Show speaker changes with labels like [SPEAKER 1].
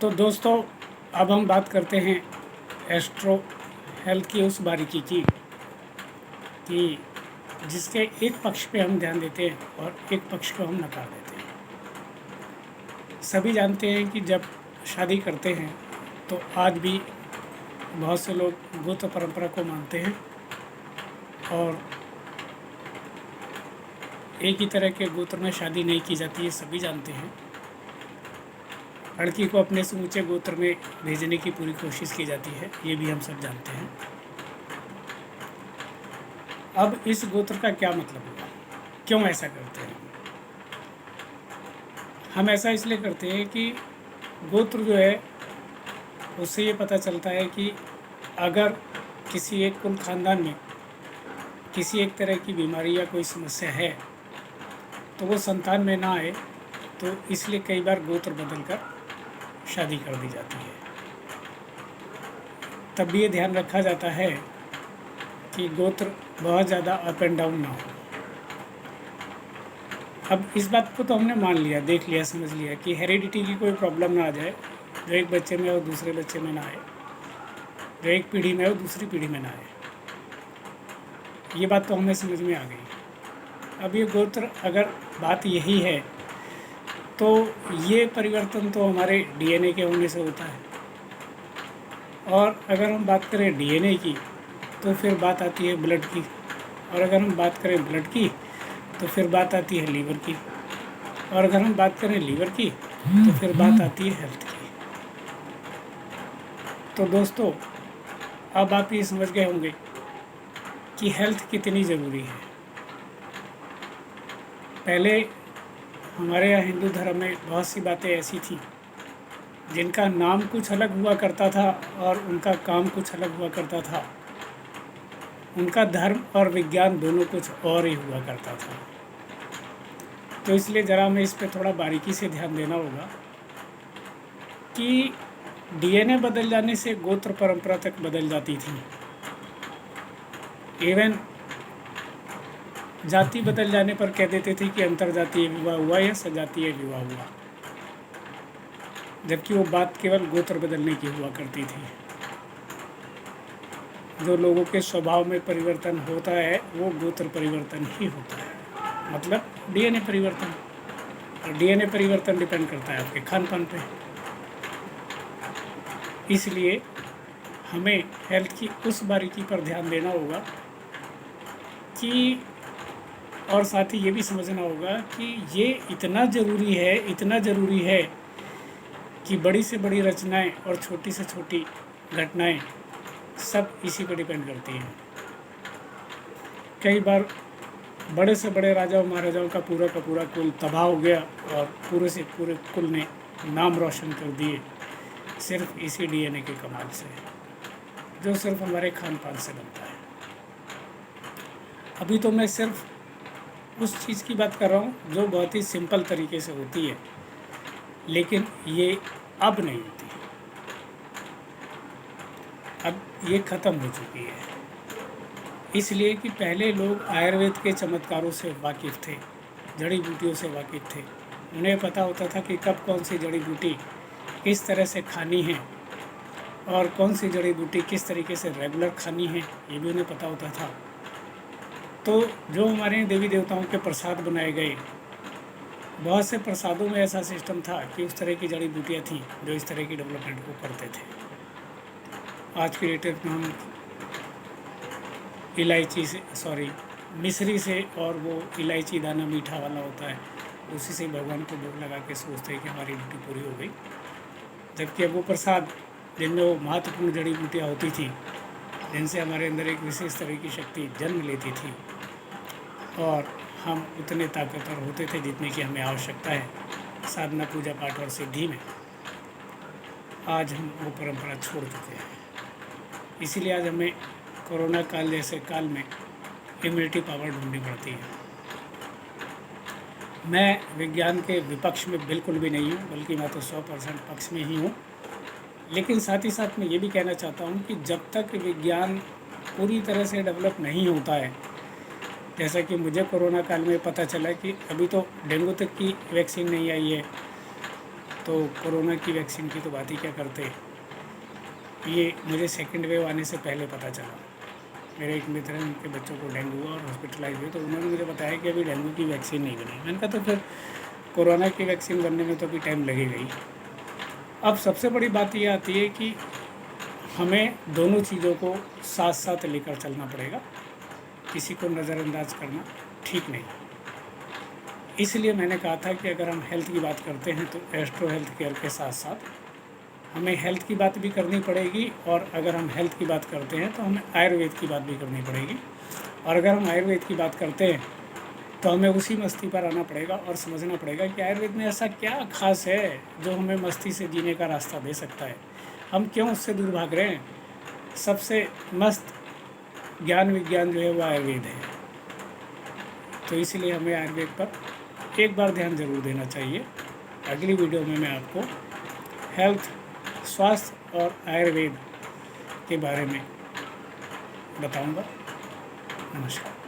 [SPEAKER 1] तो दोस्तों, अब हम बात करते हैं एस्ट्रो हेल्थ की उस बारीकी की कि जिसके एक पक्ष पे हम ध्यान देते हैं और एक पक्ष को हम नकार देते हैं। सभी जानते हैं कि जब शादी करते हैं तो आज भी बहुत से लोग गोत्र परंपरा को मानते हैं और एक ही तरह के गोत्र में शादी नहीं की जाती है, सभी जानते हैं। लड़की को अपने से ऊंचे गोत्र में भेजने की पूरी कोशिश की जाती है, ये भी हम सब जानते हैं। अब इस गोत्र का क्या मतलब हुआ, क्यों ऐसा करते हैं? हम ऐसा इसलिए करते हैं कि गोत्र जो है उससे ये पता चलता है कि अगर किसी एक कुल खानदान में किसी एक तरह की बीमारी या कोई समस्या है तो वो संतान में ना आए, तो इसलिए कई बार गोत्र बदलकर शादी कर दी जाती है। तब भी ये ध्यान रखा जाता है कि गोत्र बहुत ज़्यादा अप एंड डाउन ना हो। अब इस बात को तो हमने मान लिया, देख लिया, समझ लिया कि हेरिडिटी की कोई प्रॉब्लम ना आ जाए, जो एक बच्चे में हो दूसरे बच्चे में ना आए, जो एक पीढ़ी में हो दूसरी पीढ़ी में ना आए। ये बात तो हमें समझ में आ गई। अब ये गोत्र, अगर बात यही है तो ये परिवर्तन तो हमारे डीएनए के होने से होता है, और अगर हम बात करें डीएनए की तो फिर बात आती है ब्लड की, और अगर हम बात करें ब्लड की तो फिर बात आती है लीवर की, और अगर हम बात करें लीवर की तो फिर बात आती है हेल्थ की। तो दोस्तों, अब आप ये समझ गए होंगे कि हेल्थ कितनी ज़रूरी है। पहले हमारे यहाँ हिंदू धर्म में बहुत सी बातें ऐसी थी जिनका नाम कुछ अलग हुआ करता था और उनका काम कुछ अलग हुआ करता था। उनका धर्म और विज्ञान दोनों कुछ और ही हुआ करता था। तो इसलिए ज़रा हमें इस पे थोड़ा बारीकी से ध्यान देना होगा कि डीएनए बदल जाने से गोत्र परंपरा तक बदल जाती थी। इवन जाति बदल जाने पर कह देते थे कि अंतरजातीय विवाह हुआ या सजातीय विवाह हुआ, जबकि वो बात केवल गोत्र बदलने की हुआ करती थी। जो लोगों के स्वभाव में परिवर्तन होता है वो गोत्र परिवर्तन ही होता है, मतलब डीएनए परिवर्तन। और डीएनए परिवर्तन डिपेंड करता है आपके खान पान पे। इसलिए हमें हेल्थ की उस बारीकी पर ध्यान देना होगा कि, और साथ ही ये भी समझना होगा कि ये इतना ज़रूरी है कि बड़ी से बड़ी रचनाएं और छोटी से छोटी घटनाएं सब इसी पर डिपेंड करती हैं। कई बार बड़े से बड़े राजाओं महाराजाओं का पूरा कुल तबाह हो गया और पूरे से पूरे कुल ने नाम रोशन कर दिए सिर्फ इसी डीएनए के कमाल से, जो सिर्फ हमारे खान पान से बनता है। अभी तो मैं सिर्फ उस चीज़ की बात कर रहा हूँ जो बहुत ही सिंपल तरीके से होती है, लेकिन ये अब नहीं होती, अब ये ख़त्म हो चुकी है। इसलिए कि पहले लोग आयुर्वेद के चमत्कारों से वाकिफ़ थे, जड़ी बूटियों से वाकिफ़ थे। उन्हें पता होता था कि कब कौन सी जड़ी बूटी किस तरह से खानी है और कौन सी जड़ी बूटी किस तरीके से रेगुलर खानी है, ये भी उन्हें पता होता था। तो जो हमारे देवी देवताओं के प्रसाद बनाए गए, बहुत से प्रसादों में ऐसा सिस्टम था कि उस तरह की जड़ी बूटियाँ थीं जो इस तरह की डेवलपमेंट को करते थे। आज के डेट में हम इलायची से, मिश्री से, और वो इलायची दाना मीठा वाला होता है, उसी से भगवान को भोग लगा के सोचते हैं कि हमारी ड्यूटी पूरी हो गई। जबकि अब वो प्रसाद जिनमें वो महत्वपूर्ण जड़ी बूटियाँ होती थी, जिनसे हमारे अंदर एक विशेष तरह की शक्ति जन्म लेती थी और हम उतने ताकतवर होते थे जितने की हमें आवश्यकता है साधना, पूजा पाठ और सिद्धि में, आज हम वो परंपरा छोड़ चुके हैं। इसीलिए आज हमें कोरोना काल जैसे काल में इम्यूनिटी पावर ढूंढनी पड़ती है। मैं विज्ञान के विपक्ष में बिल्कुल भी नहीं हूँ, बल्कि मैं तो 100% पक्ष में ही हूँ। लेकिन साथ ही साथ मैं ये भी कहना चाहता हूँ कि जब तक विज्ञान पूरी तरह से डेवलप नहीं होता है, जैसा कि मुझे कोरोना काल में पता चला कि अभी तो डेंगू तक की वैक्सीन नहीं आई है, तो कोरोना की वैक्सीन की तो बात ही क्या करते। ये मुझे सेकंड वेव आने से पहले पता चला। मेरे एक मित्र हैं, उनके बच्चों को डेंगू हुआ और हॉस्पिटलाइज हुए, तो उन्होंने मुझे बताया कि अभी डेंगू की वैक्सीन नहीं बनी। मैंने कहा तो फिर कोरोना की वैक्सीन बनने में तो अभी टाइम लगेगा ही। अब सबसे बड़ी बात ये आती है कि हमें दोनों चीज़ों को साथ साथ लेकर चलना पड़ेगा, किसी को नज़रअंदाज करना ठीक नहीं। इसलिए मैंने कहा था कि अगर हम हेल्थ की बात करते हैं तो एस्ट्रो हेल्थ केयर के साथ साथ हमें हेल्थ की बात भी करनी पड़ेगी, और अगर हम हेल्थ की बात करते हैं तो हमें आयुर्वेद की बात भी करनी पड़ेगी, और अगर हम आयुर्वेद की बात करते हैं तो हमें उसी मस्ती पर आना पड़ेगा और समझना पड़ेगा कि आयुर्वेद में ऐसा क्या खास है जो हमें मस्ती से जीने का रास्ता दे सकता है। हम क्यों उससे दूर भाग रहे हैं। सबसे मस्त ज्ञान विज्ञान जो है वो आयुर्वेद है। तो इसलिए हमें आयुर्वेद पर एक बार ध्यान ज़रूर देना चाहिए। अगली वीडियो में मैं आपको हेल्थ, स्वास्थ्य और आयुर्वेद के बारे में बताऊंगा। नमस्कार।